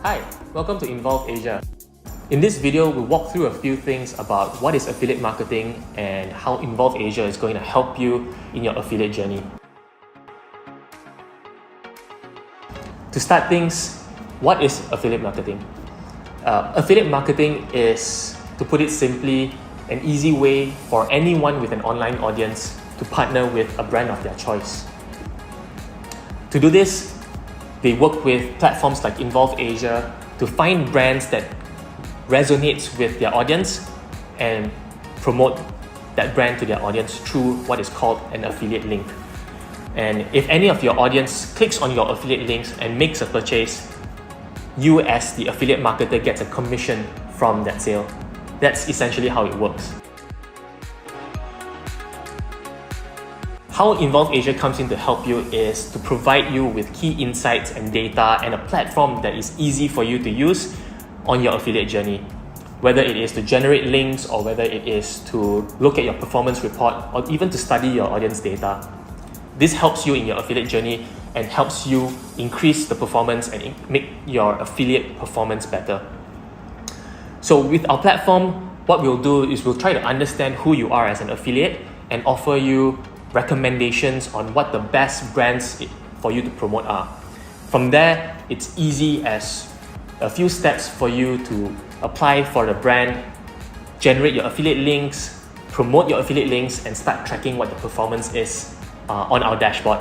Hi, welcome to Involve Asia. In this video, we'll walk through a few things about what is affiliate marketing and how Involve Asia is going to help you in your affiliate journey. To start things, what is affiliate marketing? Affiliate marketing is, to put it simply, an easy way for anyone with an online audience to partner with a brand of their choice. To do this, they work with platforms like Involve Asia to find brands that resonates with their audience and promote that brand to their audience through what is called an affiliate link. And if any of your audience clicks on your affiliate links and makes a purchase, you as the affiliate marketer gets a commission from that sale. That's essentially how it works. How Involve Asia comes in to help you is to provide you with key insights and data and a platform that is easy for you to use on your affiliate journey. Whether it is to generate links or whether it is to look at your performance report or even to study your audience data. This helps you in your affiliate journey and helps you increase the performance and make your affiliate performance better. So with our platform, what we'll do is we'll try to understand who you are as an affiliate and offer you recommendations on what the best brands for you to promote are. From there, it's easy as a few steps for you to apply for the brand, generate your affiliate links, promote your affiliate links, and start tracking what the performance is on our dashboard.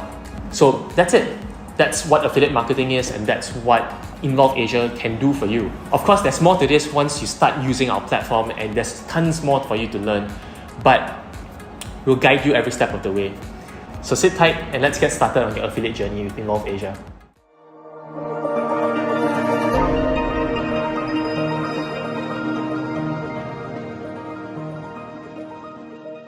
So that's it. That's what affiliate marketing is, and that's what Involve Asia can do for you. Of course, there's more to this once you start using our platform, and there's tons more for you to learn. But we'll guide you every step of the way. So sit tight and let's get started on your affiliate journey with Involve Asia.